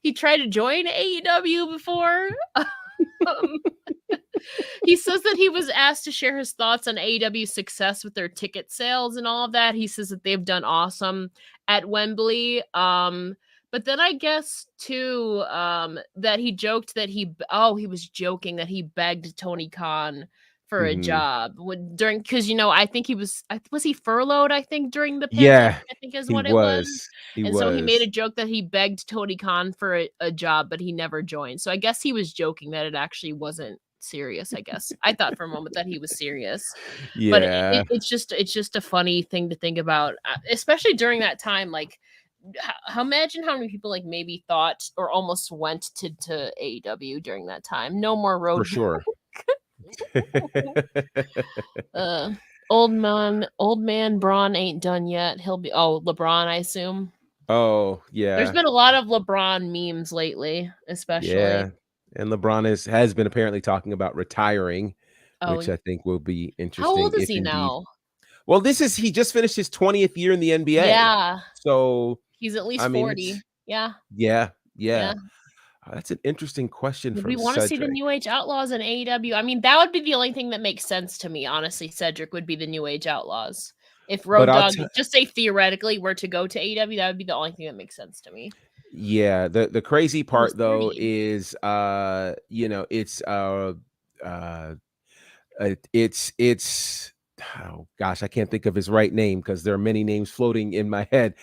he tried to join AEW before. Um, He says that he was asked to share his thoughts on AEW's success with their ticket sales and all of that. He says that they've done awesome at Wembley. But then I guess too, that he joked that he was joking that he begged Tony Khan for a Mhm. job during, because I think was he furloughed, I think, during the pandemic, Yeah, I think is he what it was. was. He And so he made a was. joke that he begged Tony Khan for a job, but he never joined. So I guess he was joking that it actually wasn't serious, I guess. I thought for a moment that he was serious. But Yeah, it's just a funny thing to think about, especially during that time. Like, imagine how many people like maybe thought or almost went to AEW during that time. No more for road. sure. uh old man Braun ain't done yet. He'll be, LeBron, I assume. Oh, There's yeah. been a lot of LeBron memes lately, especially. Yeah, and LeBron has been apparently talking about retiring, Oh, which I think will be how interesting old is if he indeed. now? Well, he just finished his 20th year in the NBA. Yeah, So, he's at I least mean, it's 40. Yeah, yeah, yeah. yeah. That's an interesting question Would we from wanna see the Cedric. New Age Outlaws in AEW? I mean, that would be the only thing that makes sense to me, honestly. Cedric would be the New Age Outlaws. If But Road I'll Dogg, tell just say theoretically, were to go to AEW, that would be the only thing that makes sense to me. yeah, the crazy He was part though 30. is it's uh it's oh gosh, I can't think of his right name because there are many names floating in my head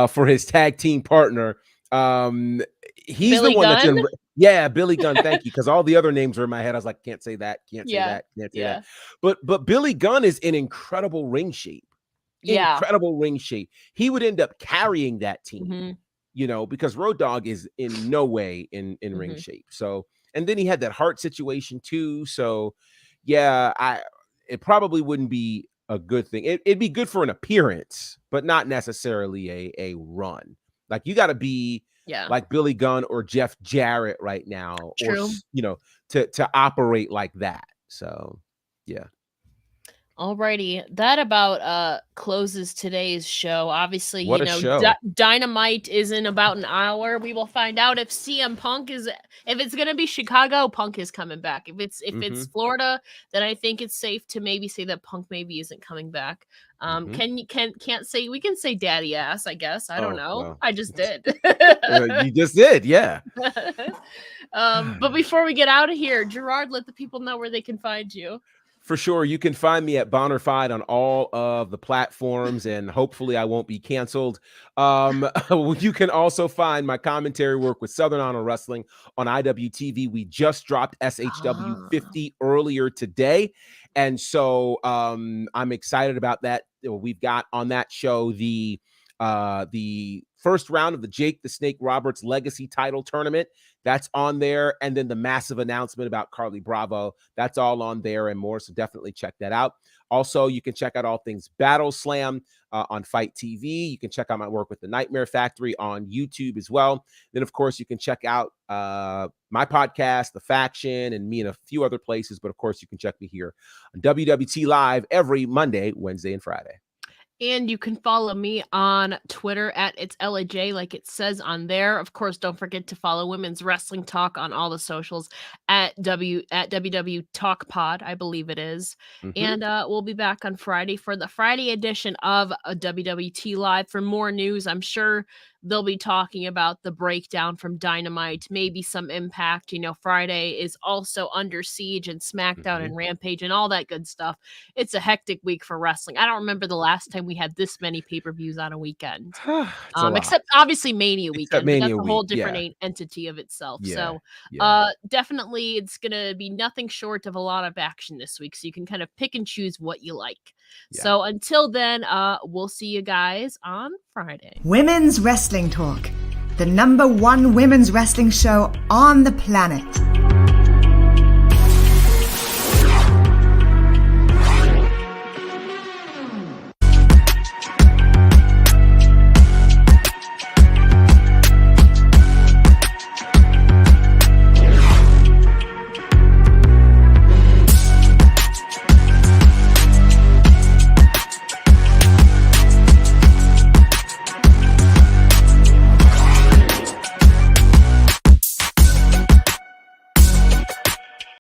for his tag team partner. Um he's the Billy one that's Gunn? in yeah, Billy Gunn, thank you. Because all the other names are in my head. I was like, can't say that, can't say Yeah, that, can't say that. yeah, But Billy Gunn is in incredible ring shape. yeah. Incredible ring shape. He would end up carrying that team, Mhm, because Road Dogg is in no way in ring mhm. shape. So, and then he had that heart situation too. So, yeah, it probably wouldn't be a good thing. It'd be good for an appearance, but not necessarily a run. Like you got to be Yeah. like Billy Gunn or Jeff Jarrett right now, True. or to operate like that. So, yeah. Alrighty, that about closes today's show. Obviously, What a show. Dynamite is in about an hour. We will find out if CM Punk if it's gonna be Chicago, Punk is coming back. If it's Florida, then I think it's safe to maybe say that Punk maybe isn't coming back. Can't say, we can say daddy ass, I guess. I don't know. Well. I just did. You just did, yeah. But before we get out of here, Gerard, let the people know where they can find you. For sure. You can find me at Bonnerfied on all of the platforms, and hopefully I won't be canceled. You can also find my commentary work with Southern Honor Wrestling on IWTV. We just dropped SHW 50 earlier today. And so I'm excited about that. We've got on that show the first round of the Jake the Snake Roberts Legacy title tournament. That's on there. And then the massive announcement about Carly Bravo. That's all on there and more. So definitely check that out. Also, you can check out all things Battle Slam on Fight TV. You can check out my work with the Nightmare Factory on YouTube as well. Then, of course, you can check out my podcast, The Faction, and me in a few other places. But, of course, you can check me here on WWT Live every Monday, Wednesday, and Friday. And you can follow me on Twitter at It's LAJ, like it says on there. Of course, don't forget to follow Women's Wrestling Talk on all the socials at WW Talk Pod, I believe it is. And we'll be back on Friday for the Friday edition of WWT Live. For more news, I'm sure they'll be talking about the breakdown from Dynamite, maybe some Impact. Friday is also Under Siege and SmackDown and Rampage and all that good stuff. It's a hectic week for wrestling. I don't remember the last time we had this many pay-per-views on a weekend. Except obviously Mania weekend. But that's a whole different entity of itself. So definitely it's going to be nothing short of a lot of action this week. So you can kind of pick and choose what you like. So until then, we'll see you guys on Friday. Women's Wrestling Talk, the #1 women's wrestling show on the planet.